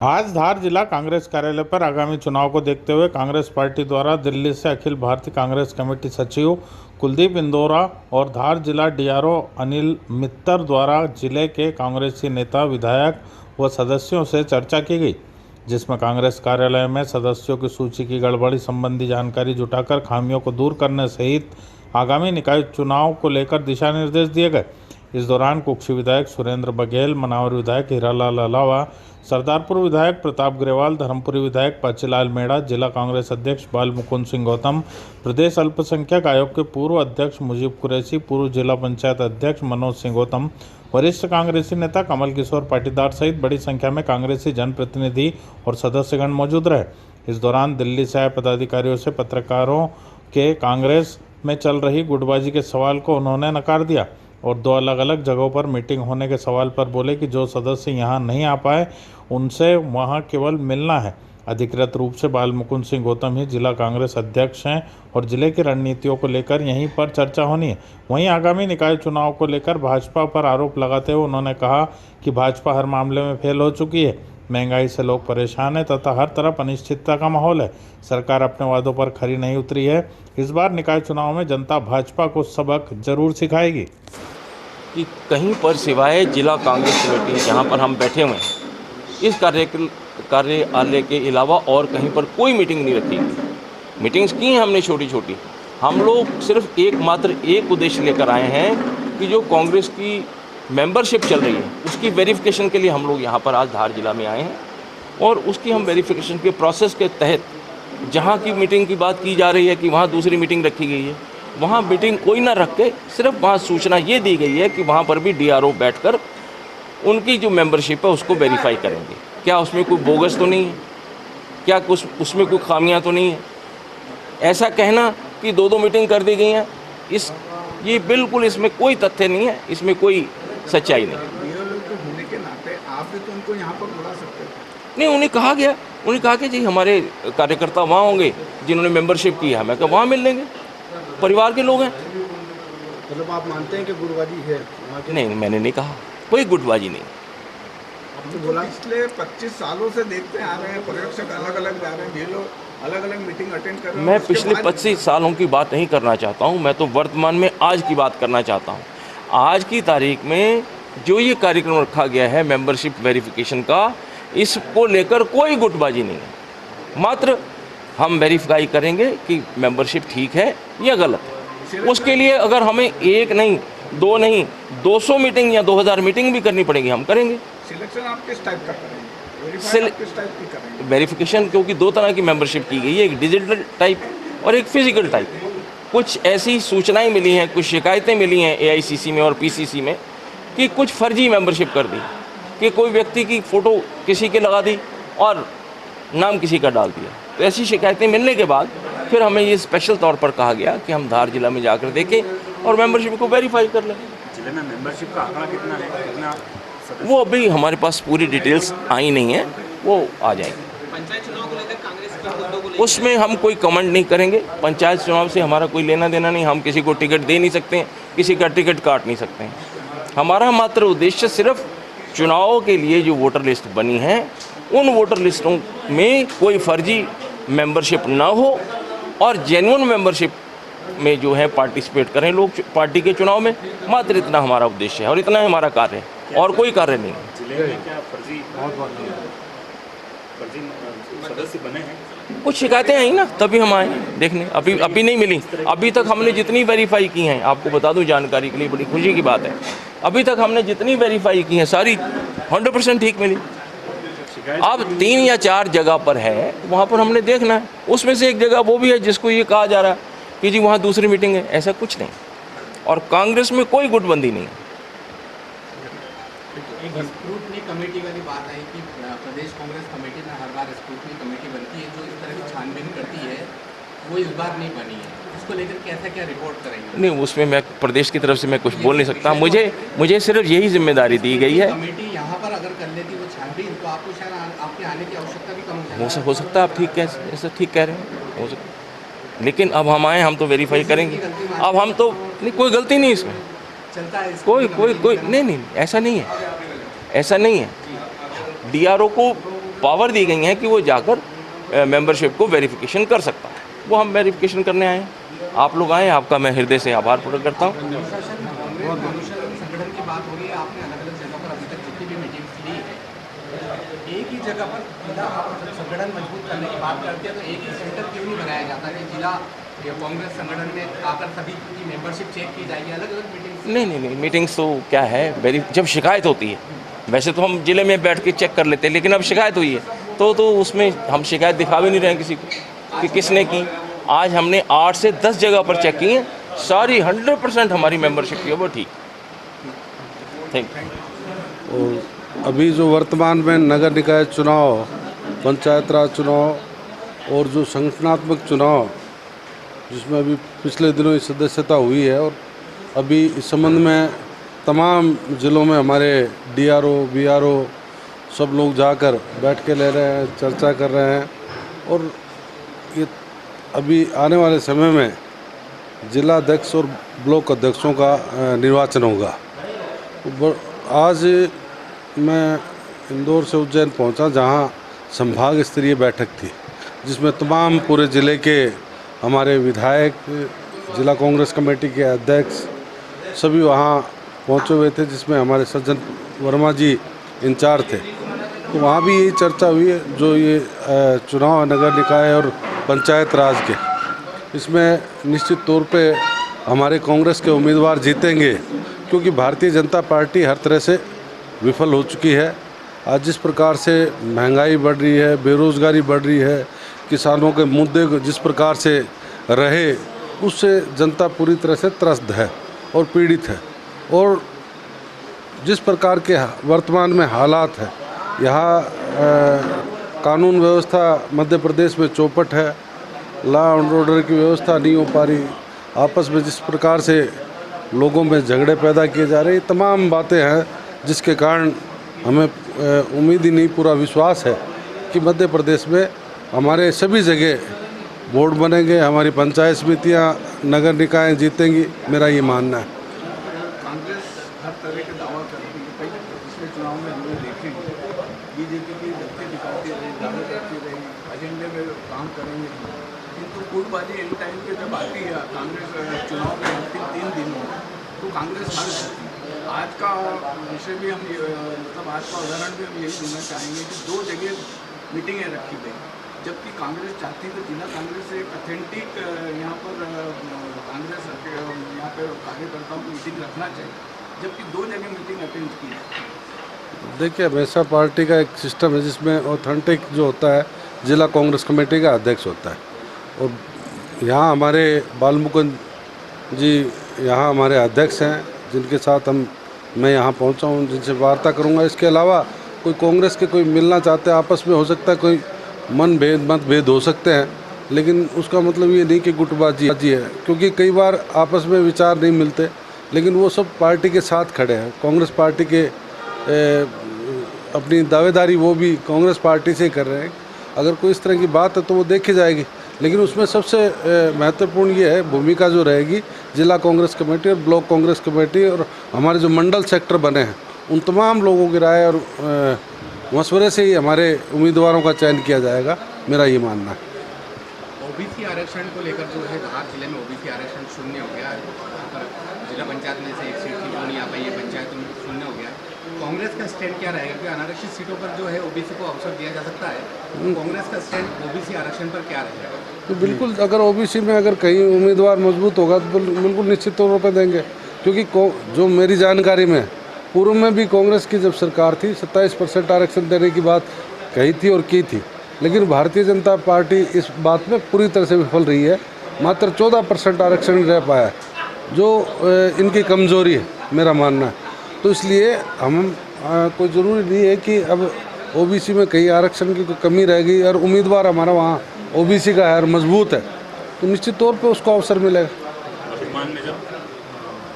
आज धार जिला कांग्रेस कार्यालय पर आगामी चुनाव को देखते हुए कांग्रेस पार्टी द्वारा दिल्ली से अखिल भारतीय कांग्रेस कमेटी सचिव कुलदीप इंदौरा और धार जिला डीआरओ अनिल मित्तर द्वारा जिले के कांग्रेसी नेता, विधायक व सदस्यों से चर्चा की गई, जिसमें कांग्रेस कार्यालय में सदस्यों की सूची की गड़बड़ी संबंधी जानकारी जुटाकर खामियों को दूर करने सहित आगामी निकाय चुनाव को लेकर दिशा निर्देश दिए गए। इस दौरान कुक्षी विधायक सुरेंद्र बघेल, मनावर विधायक हीरालाल अलावा, सरदारपुर विधायक प्रताप ग्रेवाल, धर्मपुरी विधायक पाचीलाल मेड़ा, जिला कांग्रेस अध्यक्ष बाल मुकुंद सिंह गौतम, प्रदेश अल्पसंख्यक आयोग के पूर्व अध्यक्ष मुजीब कुरैशी, पूर्व जिला पंचायत अध्यक्ष मनोज सिंह गौतम, वरिष्ठ कांग्रेसी नेता कमल किशोर पाटीदार सहित बड़ी संख्या में कांग्रेसी जनप्रतिनिधि और सदस्यगण मौजूद रहे। इस दौरान दिल्ली से आए पदाधिकारियों से पत्रकारों के कांग्रेस में चल रही गुटबाजी के सवाल को उन्होंने नकार दिया और दो अलग अलग जगहों पर मीटिंग होने के सवाल पर बोले कि जो सदस्य यहां नहीं आ पाए उनसे वहां केवल मिलना है। अधिकृत रूप से बाल मुकुंद सिंह गौतम ही जिला कांग्रेस अध्यक्ष हैं और जिले की रणनीतियों को लेकर यहीं पर चर्चा होनी है। वहीं आगामी निकाय चुनाव को लेकर भाजपा पर आरोप लगाते हुए उन्होंने कहा कि भाजपा हर मामले में फेल हो चुकी है। महंगाई से लोग परेशान हैं तथा हर तरफ अनिश्चितता का माहौल है। सरकार अपने वादों पर खरी नहीं उतरी है। इस बार निकाय चुनाव में जनता भाजपा को सबक जरूर सिखाएगी। कि कहीं पर सिवाय जिला कांग्रेस कमेटी जहां पर हम बैठे हुए हैं, इस कार्यालय के अलावा और कहीं पर कोई मीटिंग नहीं रखी। मीटिंग्स की हैं हमने छोटी छोटी। हम लोग सिर्फ एकमात्र एक उद्देश्य लेकर आए हैं कि जो कांग्रेस की मेंबरशिप चल रही है उसकी वेरिफिकेशन के लिए हम लोग यहाँ पर आज धार जिला में आए हैं और उसकी हम वेरिफिकेशन के प्रोसेस के तहत जहाँ की मीटिंग की बात की जा रही है कि वहाँ दूसरी मीटिंग रखी गई है, वहाँ मीटिंग कोई ना रख के सिर्फ वहाँ सूचना ये दी गई है कि वहाँ पर भी डीआरओ बैठकर उनकी जो मेंबरशिप है उसको वेरीफाई करेंगे। क्या उसमें कोई बोगस तो नहीं है, क्या कुछ उसमें कोई खामियां तो नहीं है। ऐसा कहना कि दो मीटिंग कर दी गई हैं, ये बिल्कुल इसमें कोई तथ्य नहीं है, इसमें कोई सच्चाई नहीं। होने के नाते आप भी तो उनको यहाँ पर बुला सकते हैं। नहीं, उन्हें कहा कि जी हमारे कार्यकर्ता वहाँ होंगे जिन्होंने मेंबरशिप की है, मैं कहा वहाँ मिल लेंगे, परिवार के लोग हैं। मतलब आप मानते हैं कि गुटबाजी है वहाँ के? नहीं, मैंने नहीं कहा कोई गुटबाजी नहीं। आपने बोला पिछले 25 सालों से देखते आ रहे हैं, पर्यवेक्षक अलग अलग जा रहे हैं, ये लोग अलग अलग मीटिंग अटेंड कर रहे हैं। मैं पिछले 25 सालों की बात नहीं करना चाहता हूँ, मैं तो वर्तमान में आज की बात करना चाहता हूँ। आज की तारीख में जो ये कार्यक्रम रखा गया है मेंबरशिप वेरिफिकेशन का, इसको लेकर कोई गुटबाजी नहीं है। मात्र हम वेरीफाई करेंगे कि मेंबरशिप ठीक है या गलत है। उसके लिए अगर हमें एक नहीं, दो नहीं, 200 मीटिंग या 2000 मीटिंग भी करनी पड़ेगी, हम करेंगे। सिलेक्शन आप किस टाइप का करेंगे? किस टाइप की करेंगे? वेरिफिकेशन क्योंकि दो तरह की मेंबरशिप की गई है, एक डिजिटल टाइप और एक फिजिकल टाइप। कुछ ऐसी सूचनाएं मिली हैं, कुछ शिकायतें मिली हैं एआईसीसी में और पीसीसी में कि कुछ फर्जी मेंबरशिप कर दी, कि कोई व्यक्ति की फ़ोटो किसी के लगा दी और नाम किसी का डाल दिया। तो ऐसी शिकायतें मिलने के बाद फिर हमें ये स्पेशल तौर पर कहा गया कि हम धार जिला में जाकर देखें और मेंबरशिप को वेरीफाई कर लें। जिले में मेंबरशिप का आंकड़ा कितना है, कितना? वो अभी हमारे पास पूरी डिटेल्स आई नहीं है, वो आ जाएगी। पंचायत चुनाव को लेकर कांग्रेस के मुद्दों को उसमें हम कोई कमेंट नहीं करेंगे। पंचायत चुनाव से हमारा कोई लेना देना नहीं, हम किसी को टिकट दे नहीं सकते हैं, किसी का टिकट काट नहीं सकते हैं। हमारा मात्र उद्देश्य सिर्फ चुनाव के लिए जो वोटर लिस्ट बनी है उन वोटर लिस्टों में कोई फर्जी मेंबरशिप ना हो और जेन्युइन मेंबरशिप में जो है पार्टिसिपेट करें लोग पार्टी के चुनाव में। मात्र इतना हमारा उद्देश्य है और इतना हमारा कार्य है और कोई कार्य नहीं है। जिले में क्या फर्जी सदस्य बने हैं? कुछ शिकायतें आई ना, तभी हम आए देखने। अभी नहीं मिली। अभी तक हमने जितनी वेरीफाई की हैं, आपको बता दूं जानकारी के लिए, बड़ी खुशी की बात है, अभी तक हमने जितनी वेरीफाई की हैं सारी 100% ठीक मिली। अब 3 या 4 जगह पर है, वहाँ पर हमने देखना है। उसमें से एक जगह वो भी है जिसको ये कहा जा रहा है कि जी वहाँ दूसरी मीटिंग है। ऐसा कुछ नहीं और कांग्रेस में कोई गुटबंदी नहीं है। एक स्क्रूटनी कमेटी वाली बात आई कि प्रदेश कांग्रेस कमेटी में हर बार स्क्रूटनी कमेटी बनती है जो इस तरह की छानबीन करती है, वो इस बार नहीं बनी है। इसको लेकर कैसा क्या रिपोर्ट करेंगे? नहीं, उसमें मैं प्रदेश की तरफ से मैं कुछ बोल नहीं सकता। मुझे सिर्फ यही जिम्मेदारी दी गई है। कमेटी यहाँ पर अगर कर लेती वो छानबीन तो आपको शायद आपके आने की आवश्यकता भी कम हो सकता है। आप ठीक कह रहे हैं, हो सकता है। लेकिन अब हम आए, हम तो वेरीफाई करेंगे। अब हम तो नहीं, कोई गलती नहीं इसमें, चलता है कोई नहीं, ऐसा नहीं है। डीआरओ को पावर दी गई हैं कि वो जाकर मेंबरशिप को वेरिफिकेशन कर सकता है। वो हम वेरिफिकेशन करने आए हैं। आप लोग आए, आपका मैं हृदय से आभार प्रकट करता हूँ। संगठन की बात हो रही है, आपने अलग अलग जगह पर अभी तक जितनी भी मीटिंग्स ली है, एक ही जगह पर जिला संगठन मजबूत करने की बात करते हैं, तो एक ही सेंटर क्यों नहीं बनाया जाता कि जिला कांग्रेस संगठन में आकर सभी की मेंबरशिप चेक की जाएगी? अलग अलग मीटिंग्स नहीं, मीटिंग्स तो क्या है, जब शिकायत होती है, वैसे तो हम जिले में बैठ के चेक कर लेते हैं, लेकिन अब शिकायत हुई है तो उसमें हम शिकायत दिखा भी नहीं रहे हैं किसी को कि किसने की। आज हमने 8 से 10 जगह पर चेक किए, सारी 100% हमारी मेंबरशिप की है वो ठीक। Thank you. और अभी जो वर्तमान में नगर निकाय चुनाव, पंचायत राज चुनाव और जो संगठनात्मक चुनाव जिसमें अभी पिछले दिनों ही सदस्यता हुई है, और अभी इस संबंध में तमाम ज़िलों में हमारे डीआरओ, बीआरओ सब लोग जाकर बैठ के ले रहे हैं, चर्चा कर रहे हैं। और ये अभी आने वाले समय में जिला अध्यक्ष और ब्लॉक अध्यक्षों का निर्वाचन होगा। आज मैं इंदौर से उज्जैन पहुंचा, जहां संभाग स्तरीय बैठक थी, जिसमें तमाम पूरे ज़िले के हमारे विधायक, जिला कांग्रेस कमेटी के अध्यक्ष सभी वहां पहुंचे हुए थे, जिसमें हमारे सज्जन वर्मा जी इंचार्ज थे। तो वहाँ भी यही चर्चा हुई है, जो ये चुनाव नगर निकाय और पंचायत राज के, इसमें निश्चित तौर पे हमारे कांग्रेस के उम्मीदवार जीतेंगे, क्योंकि भारतीय जनता पार्टी हर तरह से विफल हो चुकी है। आज जिस प्रकार से महंगाई बढ़ रही है, बेरोज़गारी बढ़ रही है, किसानों के मुद्दे जिस प्रकार से रहे, उससे जनता पूरी तरह से त्रस्त है और पीड़ित है। और जिस प्रकार के वर्तमान में हालात है, यहाँ कानून व्यवस्था मध्य प्रदेश में चौपट है, लॉ एंड ऑर्डर की व्यवस्था नहीं हो पा रही, आपस में जिस प्रकार से लोगों में झगड़े पैदा किए जा रहे, तमाम बातें हैं जिसके कारण हमें उम्मीद ही नहीं, पूरा विश्वास है कि मध्य प्रदेश में हमारे सभी जगह बोर्ड बनेंगे, हमारी पंचायत समितियाँ, नगर निकाय जीतेंगी, मेरा ये मानना है। कांग्रेस हर तरह के दावा करती है। पहले पिछले चुनाव में हम लोग देखे बीजेपी की धमकी दिखाती रही, दावे करती रही, एजेंडे में काम करेंगे, किंतु कूटबाजी इन टाइम पे जब आती है कांग्रेस चुनाव के अंतिम 3 दिनों तो कांग्रेस हार जाती है। आज का विषय भी हम मतलब आज का उदाहरण भी हम यही देना चाहेंगे कि 2 जगह मीटिंगें रखी गई, जबकि कांग्रेस चाहती तो जिला कांग्रेस से एक ऑथेंटिक यहाँ पर कांग्रेस यहाँ पर कार्यकर्ताओं की मीटिंग रखना चाहिए, जबकि 2 जगह मीटिंग अटेंड की है। देखिए, हमेशा पार्टी का एक सिस्टम है जिसमें ऑथेंटिक जो होता है जिला कांग्रेस कमेटी का अध्यक्ष होता है। और यहाँ हमारे बालमुकुंद जी यहाँ हमारे अध्यक्ष हैं, जिनके साथ मैं यहाँ पहुँचा हूँ, जिनसे वार्ता करूँगा। इसके अलावा कोई कांग्रेस के कोई मिलना चाहते हैं, आपस में हो सकता है कोई मतभेद हो सकते हैं, लेकिन उसका मतलब ये नहीं कि गुटबाजी है, क्योंकि कई बार आपस में विचार नहीं मिलते, लेकिन वो सब पार्टी के साथ खड़े हैं। कांग्रेस पार्टी के अपनी दावेदारी वो भी कांग्रेस पार्टी से ही कर रहे हैं। अगर कोई इस तरह की बात है तो वो देखी जाएगी, लेकिन उसमें सबसे महत्वपूर्ण ये है भूमिका जो रहेगी जिला कांग्रेस कमेटी और ब्लॉक कांग्रेस कमेटी और हमारे जो मंडल सेक्टर बने हैं, उन तमाम लोगों की राय और मशवरे से ही हमारे उम्मीदवारों का चयन किया जाएगा, मेरा ये मानना है। ओबीसी आरक्षण को लेकर जो है धार जिले में ओबीसी आरक्षण शून्य हो गया है। यहाँ पर जिला पंचायत में से एक सीट थी जो नहीं आ पाई है, पंचायत में शून्य हो गया। कांग्रेस का स्टैंड क्या रहेगा? क्योंकि अनारक्षित सीटों पर जो है ओबीसी को अवसर दिया जा सकता है, तो कांग्रेस का स्टैंड ओबीसी आरक्षण पर क्या रहेगा? तो बिल्कुल, अगर ओबीसी में अगर कहीं उम्मीदवार मजबूत होगा तो बिल्कुल निश्चित तौर पर देंगे, क्योंकि जो मेरी जानकारी में पूर्व में भी कांग्रेस की जब सरकार थी 27% आरक्षण देने की बात कही थी और की थी, लेकिन भारतीय जनता पार्टी इस बात में पूरी तरह से विफल रही है। मात्र 14% आरक्षण रह पाया है, जो इनकी कमजोरी है, मेरा मानना है। तो इसलिए हम कोई ज़रूरी नहीं है कि अब ओबीसी में कहीं आरक्षण की कोई कमी रहेगी और उम्मीदवार हमारा वहाँ ओबीसी का है और मजबूत है, तो निश्चित तौर पे उसको अवसर मिलेगा। वर्तमान में जब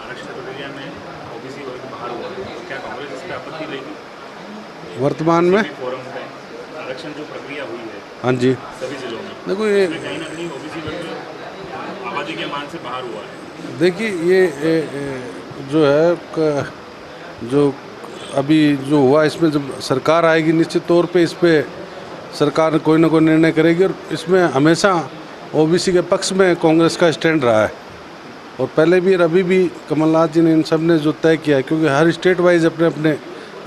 आरक्षण प्रक्रिया में ओबीसी वर्ग बाहर हुआ, तो क्या कांग्रेस इस पर आपत्ति लेगी? वर्तमान में फोरम पे आरक्षण जो प्रक्रिया हुई है, हाँ जी, सभी जिलों में, देखो ये कहीं ना कहीं ओबीसी वर्ग आबादी के मान से बाहर हुआ है। देखिए, ये जो है जो अभी जो हुआ, इसमें जब सरकार आएगी निश्चित तौर पे इस पर सरकार कोई ना कोई निर्णय करेगी और इसमें हमेशा ओबीसी के पक्ष में कांग्रेस का स्टैंड रहा है और पहले भी और अभी भी कमलनाथ जी ने इन सब ने जो तय किया है, क्योंकि हर स्टेट वाइज अपने अपने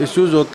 इश्यूज होते